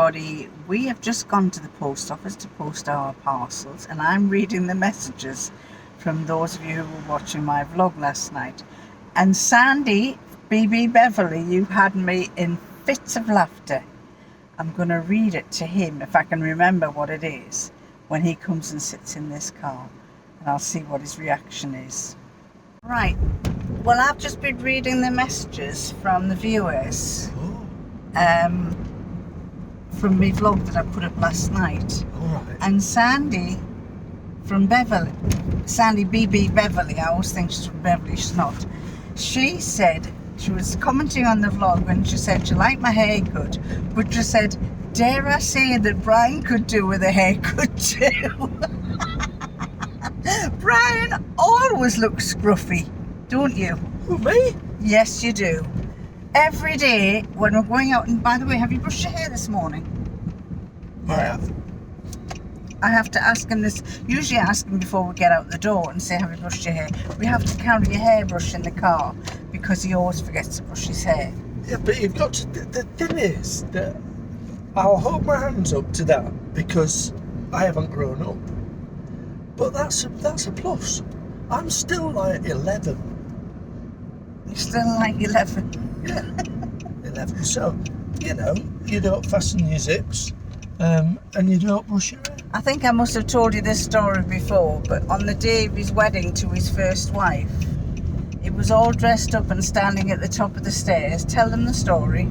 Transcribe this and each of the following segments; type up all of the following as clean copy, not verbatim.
everybody. We have just gone to the post office to post our parcels, and I'm reading the messages from those of you who were watching my vlog last night. And Sandy, BB Beverly, you had me in fits of laughter. I'm going to read it to him, if I can remember what it is, when he comes and sits in this car, and I'll see what his reaction is. Right, well, I've just been reading the messages from the viewers from my vlog that I put up last night. Right. And Sandy from Beverly, Sandy BB Beverly, I always think she's from Beverly, she's not. She said, she was commenting on the vlog when she said she liked my haircut, but she said, dare I say that Brian could do with a haircut too. Brian always looks scruffy, don't you? Who, me? Yes, you do. Every day when we're going out, and by the way, have you brushed your hair this morning? I have. I have to ask him this. Usually I ask him before we get out the door and say, have you brushed your hair? We have to carry a hairbrush in the car because he always forgets to brush his hair. Yeah, but you've got to, the thing is that I'll hold my hands up to that because I haven't grown up. But that's a plus. I'm still like 11. You're still like 11. Yeah, 11. So, you know, you don't fasten your zips and you don't brush your hair. I think I must have told you this story before, but on the day of his wedding to his first wife, he was all dressed up and standing at the top of the stairs. Tell them the story.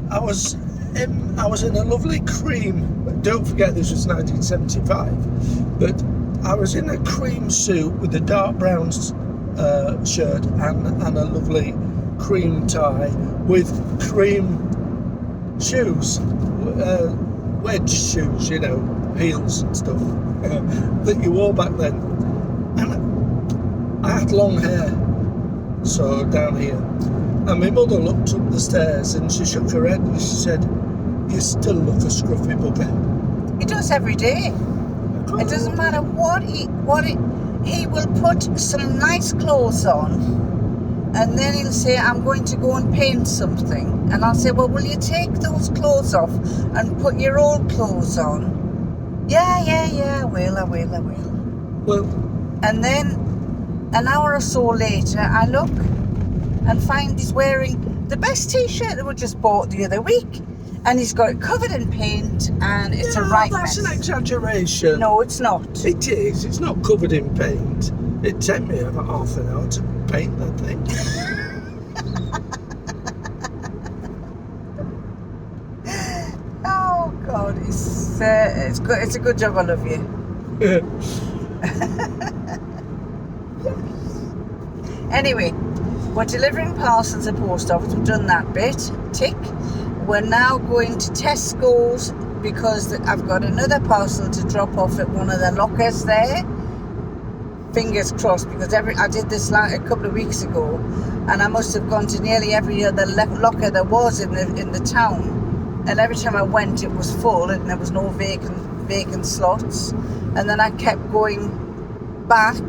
I was in a lovely cream, don't forget this was 1975, but I was in a cream suit with a dark brown shirt and a lovely cream tie with cream shoes, wedge shoes, you know, heels and stuff that you wore back then. And I had long hair, so down here. And my mother looked up the stairs and she shook her head and she said, you still look a scruffy bugger. He does every day. It doesn't matter what he will put some nice clothes on, and then he'll say, I'm going to go and paint something. And I'll say, well, will you take those clothes off and put your old clothes on? Yeah, I will. Well, and then an hour or so later, I look and find he's wearing the best t-shirt that we just bought the other week. And he's got it covered in paint, and it's a right mess. That's an exaggeration. No, it's not. It is. It's not covered in paint. It took me about half an hour to paint that thing. Oh God, it's good. It's a good job. I love you. Anyway, we're delivering parcels at the post office. We've done that bit. Tick. We're now going to Tesco's because I've got another parcel to drop off at one of the lockers there. Fingers crossed, because I did this a couple of weeks ago, and I must have gone to nearly every other locker there was in the town. And every time I went, it was full, and there was no vacant slots. And then I kept going back.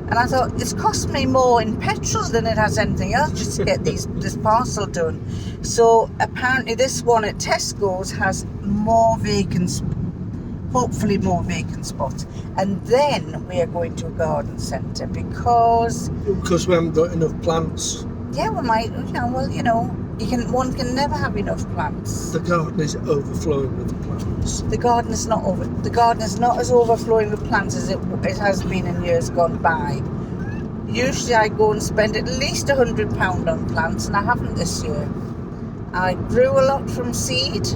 And I thought, it's cost me more in petrol than it has anything else just to get this parcel done. So apparently this one at Tesco's has hopefully more vacant spots. And then we are going to a garden centre because we haven't got enough plants. Yeah, we might, one can never have enough plants. The garden is overflowing with plants. The garden is not as overflowing with plants as it has been in years gone by. Usually I go and spend at least £100 on plants, and I haven't this year. I grew a lot from seed,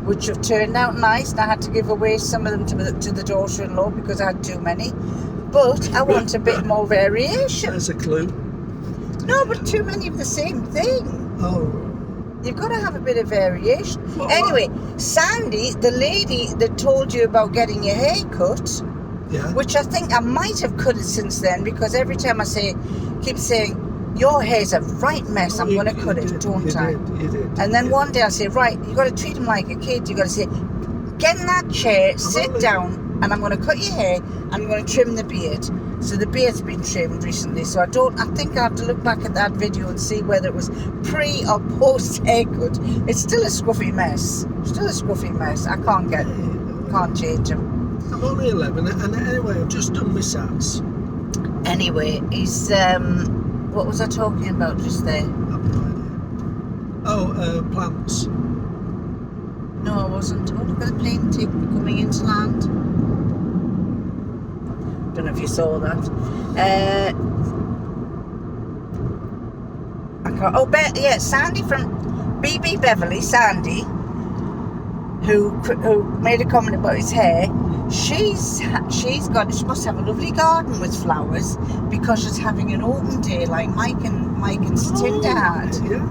which have turned out nice, and I had to give away some of them to the daughter-in-law because I had too many. But I want a bit more variation. There's a clue. No, but too many of the same thing. Oh. You've got to have a bit of variation. Anyway, Sandy, the lady that told you about getting your hair cut, yeah, which I think I might have cut it since then, because every time I keep saying, your hair's a right mess, I'm going to cut it, don't I? You did. And then one day I say, right, you've got to treat him like a kid. You've got to say, get in that chair, sit down, and I'm going to cut your hair, and I'm going to trim the beard. So the beard's been trimmed recently, so I think I have to look back at that video and see whether it was pre or post haircut. It's still a scruffy mess. I can't change him. I'm only 11, and anyway, I've just done my sats. Anyway, he's what was I talking about just there? I've no idea. Oh, plants. No, I wasn't. Oh, look at the plane coming into land. Don't know if you saw that. Sandy from BB Beverly, Sandy, who made a comment about his hair. She must have a lovely garden with flowers because she's having an open day like Mike and Satinda had. Yeah.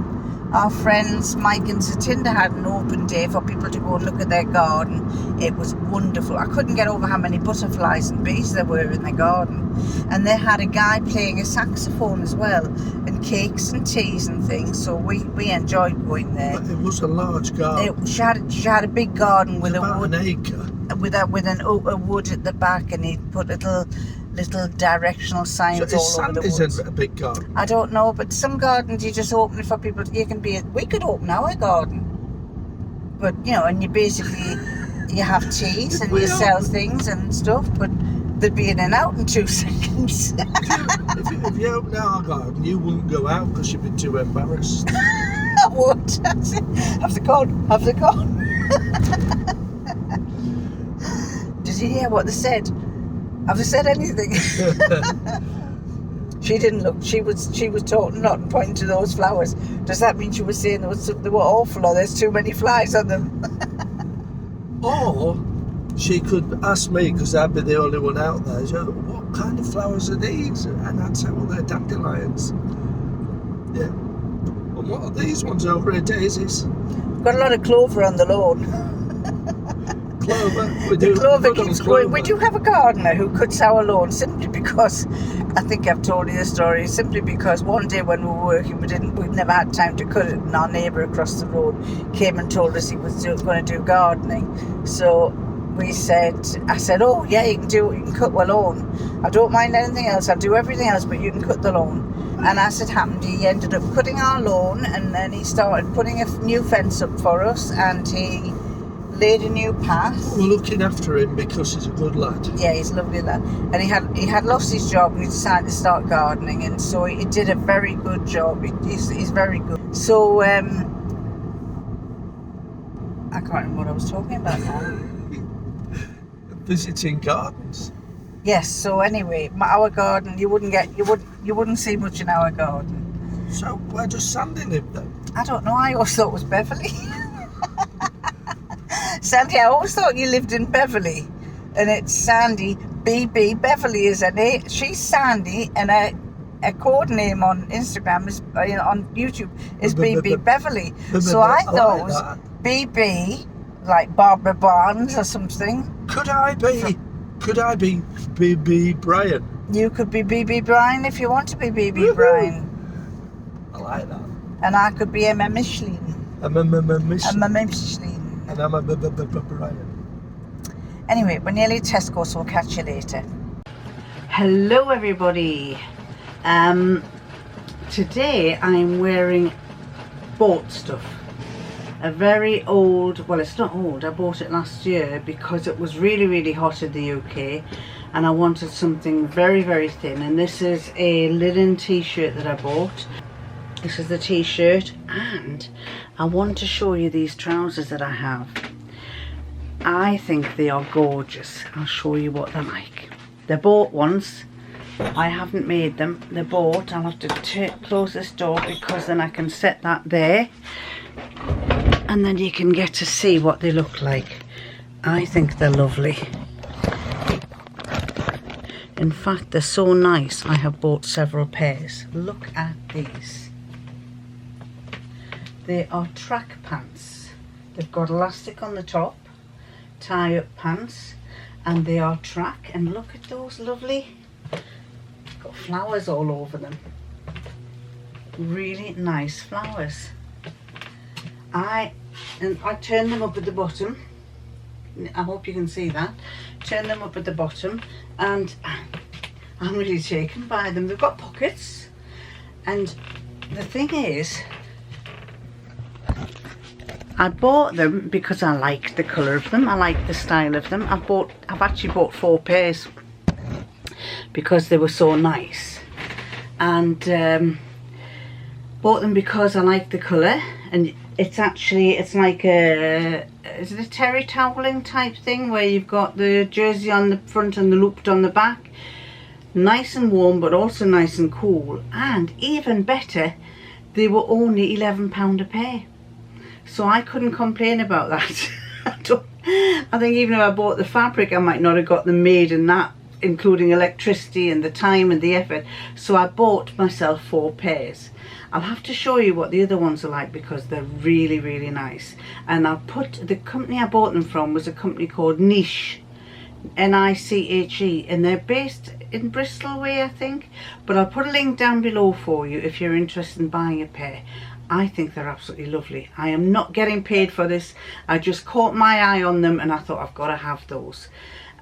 Our friends Mike and Satinda had an open day for people to go and look at their garden. It was wonderful. I couldn't get over how many butterflies and bees there were in the garden. And they had a guy playing a saxophone as well, and cakes and teas and things. So we enjoyed going there. But it was a large garden. She had a big garden with about a wood, an acre. with a wood at the back, and he'd put little directional signs all over the woods. Isn't a big garden. I don't know, but some gardens you just open it for people. We could open our garden, but and you basically you have teas and you sell things and stuff, but they'd be in and out in 2 seconds. if you opened our garden, you wouldn't go out because you'd be too embarrassed. I would. Have the gone. Did you hear what they said? Have they said anything? She didn't look. She was talking, not and pointing to those flowers. Does that mean she was saying they were awful, or there's too many flies on them? Or she could ask me, because I'd be the only one out there. What kind of flowers are these? And I'd say, well, they're dandelions. Yeah. And what are these ones over here? Daisies. Got a lot of clover on the lawn. Clover. The clover keeps growing. We do have a gardener who cuts our lawn simply because, I think I've told you the story, simply because one day when we were working, we'd never had time to cut it, and our neighbour across the road came and told us he was going to do gardening. So I said, oh yeah, you can cut my lawn. I don't mind anything else, I'll do everything else, but you can cut the lawn. And as it happened, he ended up cutting our lawn, and then he started putting a new fence up for us, and he laid a new path. We're looking after him because he's a good lad. Yeah, he's a lovely lad. And he had lost his job, and he decided to start gardening, and so he did a very good job. He's very good. So I can't remember what I was talking about now. Visiting gardens. Yes. So anyway, our garden, you wouldn't see much in our garden. So where does Sandy live then? I don't know. I always thought it was Beverly. Sandy, I always thought you lived in Beverly, and it's Sandy. BB Beverly is her name. She's Sandy, and her code name on Instagram is on YouTube is BB Beverly. So I thought it was BB, like Barbara Barnes or something. Could I be BB Brian? You could be BB Brian if you want to be BB Brian. I like that. And I could be Emma Micheline. Emma Micheline. And I'm a Brian. Anyway, we're nearly Tesco, so we'll catch you later. Hello everybody. Today I'm wearing boat stuff. A very old, well it's not old, I bought it last year because it was really hot in the UK and I wanted something very thin, and this is a linen t-shirt that I bought. This is the t-shirt, and I want to show you these trousers that I have. I think they are gorgeous. I'll show you what they're like. They're bought ones. I haven't made them. They're bought. I'll have to close this door because then I can set that there. And then you can get to see what they look like. I think they're lovely. In fact, they're so nice. I have bought several pairs. Look at these. They are track pants. They've got elastic on the top, tie-up pants, and they are track. And look at those lovely, got flowers all over them. Really nice flowers. I turn them up at the bottom. I hope you can see that. Turn them up at the bottom, and I'm really taken by them. They've got pockets, and the thing is, I bought them because I like the colour of them. I like the style of them. I've actually bought 4 pairs because they were so nice, and bought them because I like the colour. And it's like is it a terry toweling type thing where you've got the jersey on the front and the looped on the back. Nice and warm, but also nice and cool. And even better, they were only £11 a pair, so I couldn't complain about that. I think even if I bought the fabric, I might not have got them made, and that including electricity and the time and the effort. So I bought myself 4 pairs. I'll have to show you what the other ones are like because they're really, really nice. And the company I bought them from was a company called Niche, Niche, and they're based in Bristol way, I think. But I'll put a link down below for you if you're interested in buying a pair. I think they're absolutely lovely. I am not getting paid for this. I just caught my eye on them and I thought I've got to have those.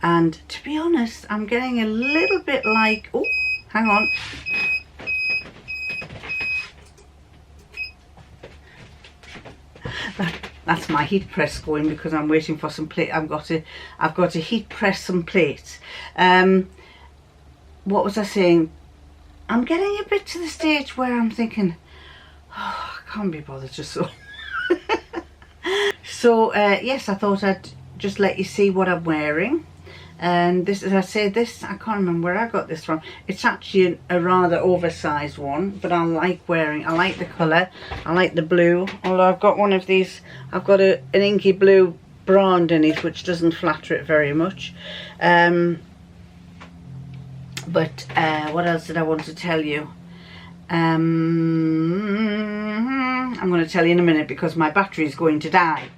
And to be honest, I'm getting a little bit like, oh, hang on. That's my heat press going because I'm waiting for some plate. I've got to heat press some plates. What was I saying? I'm getting a bit to the stage where I'm thinking, oh, I can't be bothered just so. So yes, I thought I'd just let you see what I'm wearing. And this, as I say, this, I can't remember where I got this from. It's actually a rather oversized one, but I like the colour. I like the blue, although I've got one of these, I've got an inky blue bra underneath, which doesn't flatter it very much. But what else did I want to tell you? I'm going to tell you in a minute because my battery is going to die.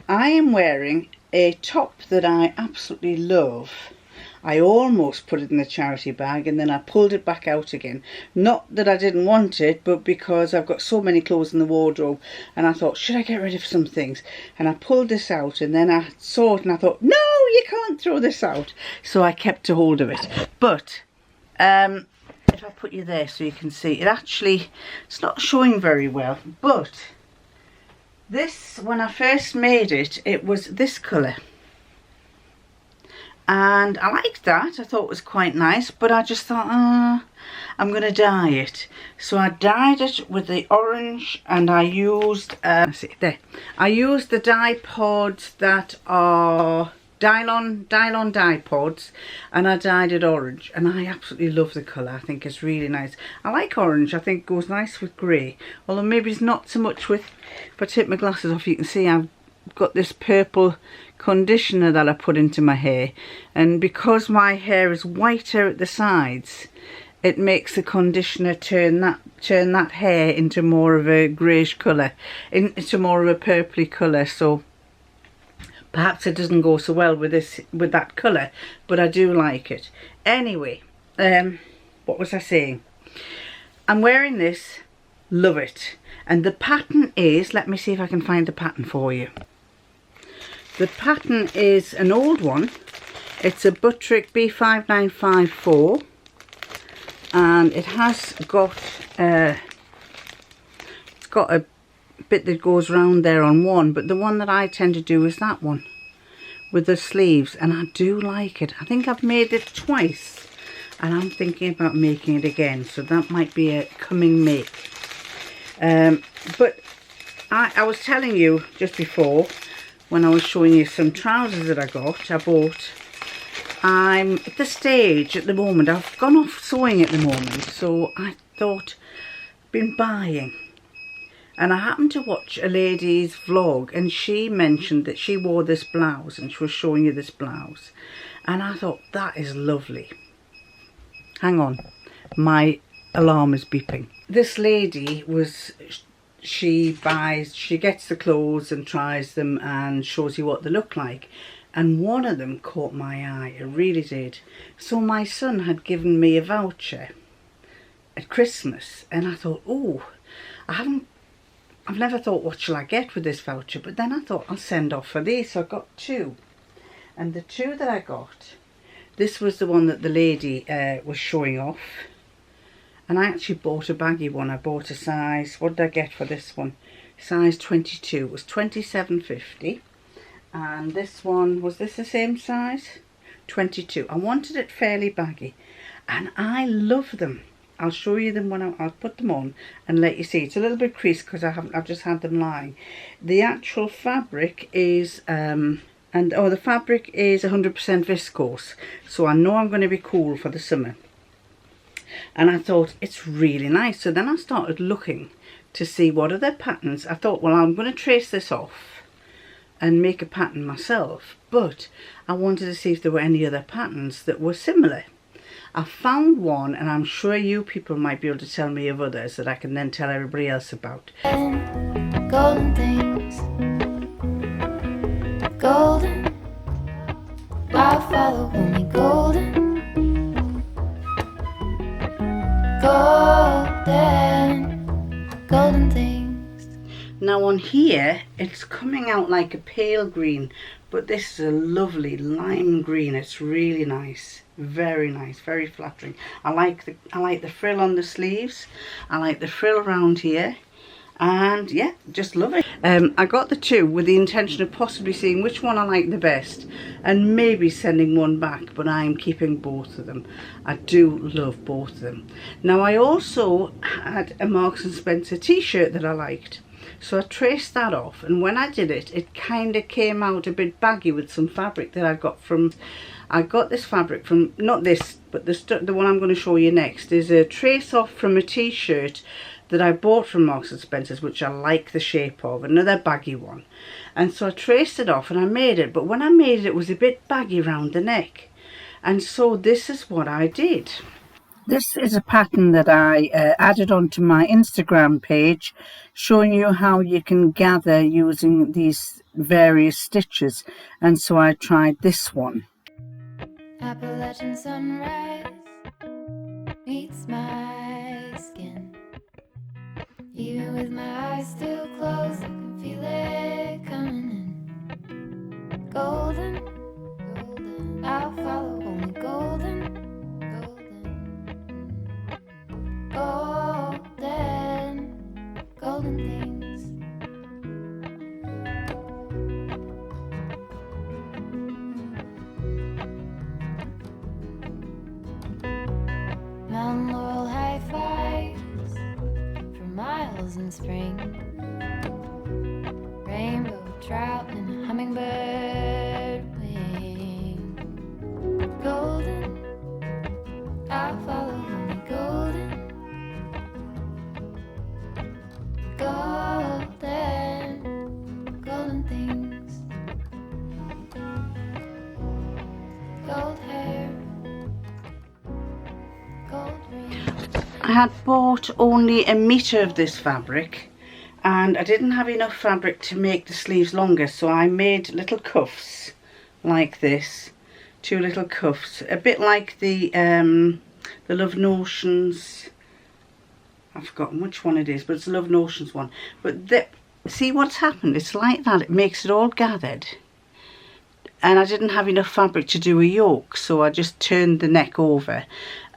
I am wearing a top that I absolutely love. I almost put it in the charity bag and then I pulled it back out again. Not that I didn't want it, but because I've got so many clothes in the wardrobe and I thought, should I get rid of some things? And I pulled this out and then I saw it and I thought, no, you can't throw this out. So I kept a hold of it. But if I put you there so you can see, it's not showing very well, but this, when I first made it, it was this colour. And I liked that. I thought it was quite nice, but I just thought, I'm going to dye it. So I dyed it with the orange, and I used, I used the dye pods that are Dylon dye pods, and I dyed it orange, and I absolutely love the colour. I think it's really nice. I like orange. I think it goes nice with grey, although maybe it's not so much with, if I take my glasses off you can see I've got this purple conditioner that I put into my hair, and because my hair is whiter at the sides, it makes the conditioner turn that hair into more of a greyish colour, into more of a purpley colour. So perhaps it doesn't go so well with that colour, but I do like it. Anyway, what was I saying? I'm wearing this, love it. And the pattern is, let me see if I can find the pattern for you. The pattern is an old one. It's a Buttrick B5954. And it has got, it's got a bit that goes round there on one, but the one that I tend to do is that one with the sleeves, and I do like it. I think I've made it twice and I'm thinking about making it again, so that might be a coming make. But I was telling you just before when I was showing you some trousers that I bought. I'm at the stage at the moment, I've gone off sewing at the moment, so I thought, been buying. And I happened to watch a lady's vlog, and she mentioned that she wore this blouse, and she was showing you this blouse. And I thought, that is lovely. Hang on, my alarm is beeping. This lady she gets the clothes and tries them and shows you what they look like. And one of them caught my eye, it really did. So my son had given me a voucher at Christmas, and I thought, oh, I've never thought, what shall I get with this voucher? But then I thought, I'll send off for these. So I got 2. And the two that I got, this was the one that the lady was showing off. And I actually bought a baggy one. I bought a size, what did I get for this one? Size 22. It was $27.50. And this one, was this the same size? 22. I wanted it fairly baggy. And I love them. I'll show you them when I'll put them on and let you see. It's a little bit creased because I've just had them lying. The actual fabric is the fabric is 100% viscose, so I know I'm going to be cool for the summer. And I thought it's really nice. So then I started looking to see what are their patterns. I thought, well, I'm going to trace this off and make a pattern myself, but I wanted to see if there were any other patterns that were similar. I found one, and I'm sure you people might be able to tell me of others that I can then tell everybody else about. Golden things, golden, I'll follow only golden, golden things. Now on here, it's coming out like a pale green, but this is a lovely lime green. It's really nice. Very nice, very flattering. I like the frill on the sleeves. I like the frill around here, and yeah, just love it. I got the two with the intention of possibly seeing which one I like the best and maybe sending one back, but I'm keeping both of them. I do love both of them. Now I also had a Marks and Spencer t-shirt that I liked, so I traced that off, and when I did it, it kind of came out a bit baggy with some fabric that I got from, I got this fabric from, not this, but the one I'm going to show you next is a trace off from a t-shirt that I bought from Marks and Spencer's, which I like the shape of, another baggy one. And so I traced it off and I made it, but when I made it, it was a bit baggy around the neck. And so this is what I did. This is a pattern that I added onto my Instagram page, showing you how you can gather using these various stitches. And so I tried this one. Appalachian sunrise meets my skin. Even with my eyes still closed, I can feel it coming in. Golden, golden, I'll follow only golden, golden, golden things. Mountain laurel high fives for miles in spring. Rainbow trout and a hummingbird wing. Golden, I'll follow only golden, golden, golden things. Gold hair, gold ring. I had bought only a metre of this fabric, and I didn't have enough fabric to make the sleeves longer, so I made little cuffs like this, two little cuffs, a bit like the Love Notions, I've forgotten which one it is, but it's the Love Notions one. But see what's happened, it's like that, it makes it all gathered. And I didn't have enough fabric to do a yoke, so I just turned the neck over.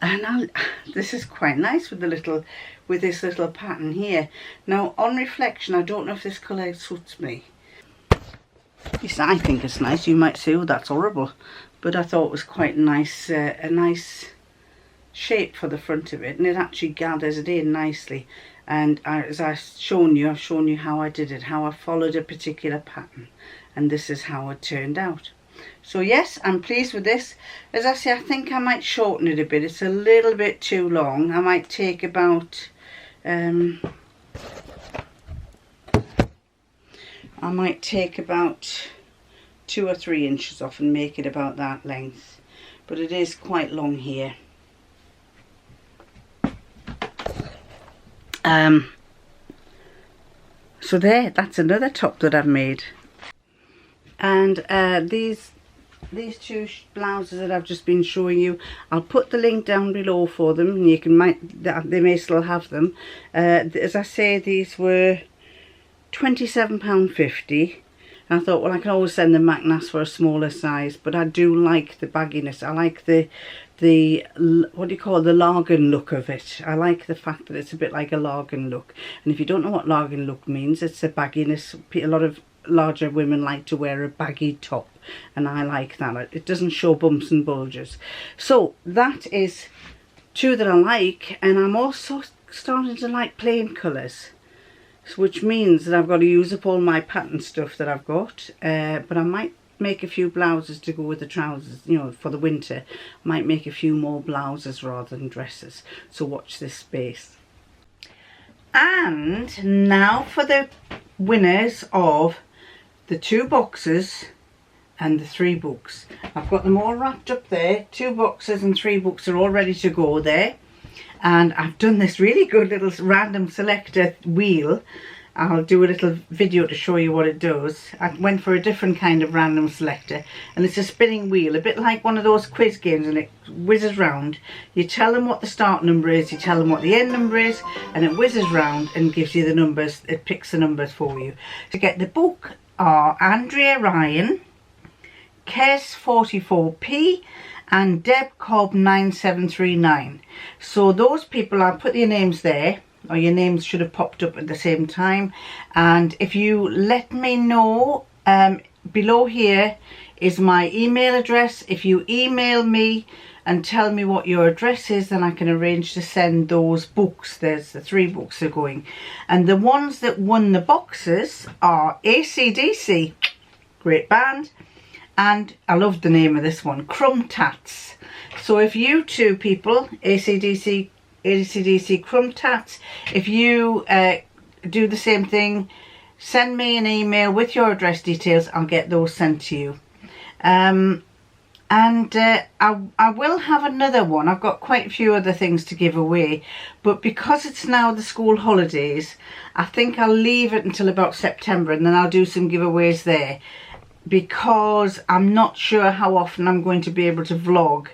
And this is quite nice with this little pattern here. Now on reflection, I don't know if this colour suits me. Yes, I think it's nice. You might say, oh, that's horrible, but I thought it was quite nice, a nice shape for the front of it, and it actually gathers it in nicely. And as I've shown you how I did it, how I followed a particular pattern, and this is how it turned out. So yes, I'm pleased with this. As I say, I think I might shorten it a bit. It's a little bit too long. I might take about I might take about 2 or 3 inches off and make it about that length, but it is quite long here. So there, that's another top that I've made. And these two blouses that I've just been showing you, I'll put the link down below for them, and you can they may still have them. As I say, these were £27.50, And I thought, well, I can always send them back and ask for a smaller size, but I do like the bagginess. I like the what do you call it, the Largan look of it. I like the fact that it's a bit like a Largan look. And if you don't know what Largan look means, it's a bagginess. A lot of larger women like to wear a baggy top, and I like that. It doesn't show bumps and bulges. So that is two that I like, and I'm also starting to like plain colours, which means that I've got to use up all my pattern stuff that I've got, but I might make a few blouses to go with the trousers, you know, for the winter. I might make a few more blouses rather than dresses, so watch this space. And now for the winners of the 2 boxes and the 3 books. I've got them all wrapped up there. 2 boxes and 3 books are all ready to go there. And I've done this really good little random selector wheel. I'll do a little video to show you what it does. I went for a different kind of random selector, and it's a spinning wheel, a bit like one of those quiz games, and it whizzes round. You tell them what the start number is, you tell them what the end number is, and it whizzes round and gives you the numbers. It picks the numbers for you. To get the book are Andrea Ryan, Kes 44p, and Deb Cobb 9739. So those people, I'll put your names there, or your names should have popped up at the same time. And if you let me know, below here is my email address. If you email me and tell me what your address is, then I can arrange to send those books. There's the 3 books are going. And the ones that won the boxes are AC/DC, great band, and I loved the name of this one, Crumb Tats. So if you 2 people, AC/DC Crumb Tats, if you do the same thing, send me an email with your address details. I'll get those sent to you. I will have another one. I've got quite a few other things to give away, but because it's now the school holidays, I think I'll leave it until about September, and then I'll do some giveaways there, because I'm not sure how often I'm going to be able to vlog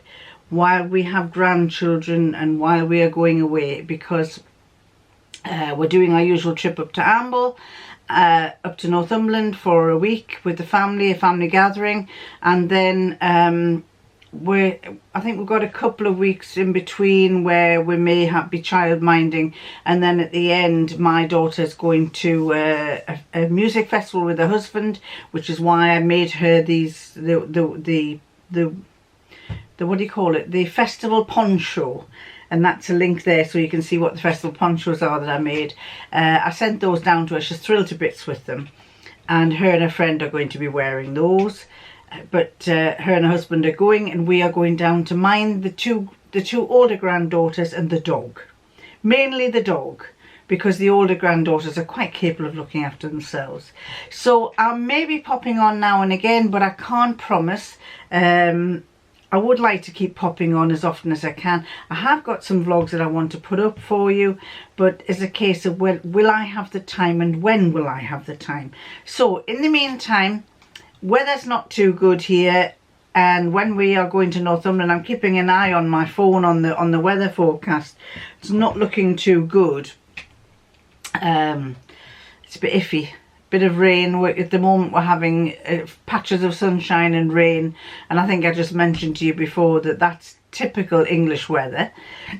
while we have grandchildren and while we are going away, because we're doing our usual trip up to Amble, up to Northumberland for a week with the family, a family gathering, and then I think we've got a couple of weeks in between where we may be child minding, and then at the end my daughter's going to a music festival with her husband, which is why I made her these the what do you call it, the festival poncho, and that's a link there so you can see what the festival ponchos are that I made. I sent those down to her. She's thrilled to bits with them, and her and her friend are going to be wearing those. But her and her husband are going, and we are going down to mind the two older granddaughters and the dog. Mainly the dog, because the older granddaughters are quite capable of looking after themselves. So I may be popping on now and again, but I can't promise. I would like to keep popping on as often as I can. I have got some vlogs that I want to put up for you, but it's a case of will I have the time, and when will I have the time. So in the meantime, weather's not too good here, and when we are going to Northumberland, I'm keeping an eye on my phone on the weather forecast. It's not looking too good. It's a bit iffy. Bit of rain. At the moment we're having patches of sunshine and rain, and I think I just mentioned to you before that that's typical English weather.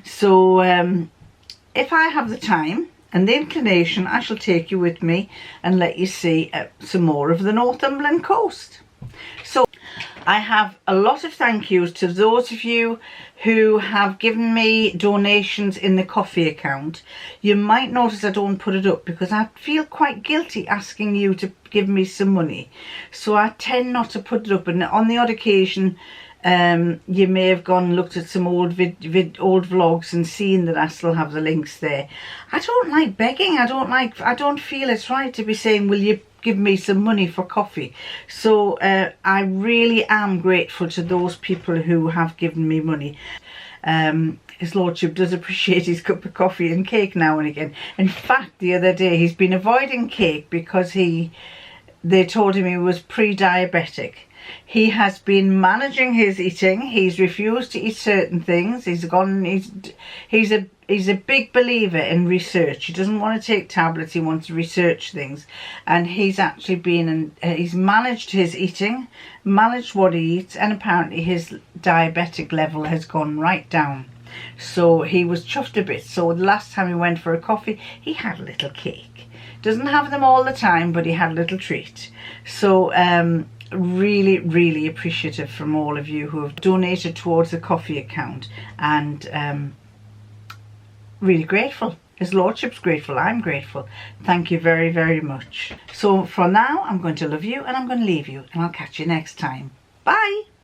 So if I have the time and the inclination, I shall take you with me and let you see some more of the Northumberland coast. So I have a lot of thank yous to those of you who have given me donations in the coffee account. You might notice I don't put it up because I feel quite guilty asking you to give me some money, so I tend not to put it up. And on the odd occasion you may have gone and looked at some old old vlogs and seen that I still have the links there. I don't like begging. I don't feel it's right to be saying, will you give me some money for coffee? So I really am grateful to those people who have given me money. His lordship does appreciate his cup of coffee and cake now and again. In fact, the other day he's been avoiding cake because they told him he was pre-diabetic. He has been managing his eating. He's refused to eat certain things. He's a big believer in research. He doesn't want to take tablets. He wants to research things, and he's actually he's managed his eating, managed what he eats, and apparently his diabetic level has gone right down. So he was chuffed a bit. So the last time he went for a coffee, he had a little cake. Doesn't have them all the time, but he had a little treat. So really, really appreciative from all of you who have donated towards the coffee account, and really grateful. His Lordship's grateful. I'm grateful. Thank you very, very much. So for now, I'm going to love you and I'm going to leave you, and I'll catch you next time. Bye.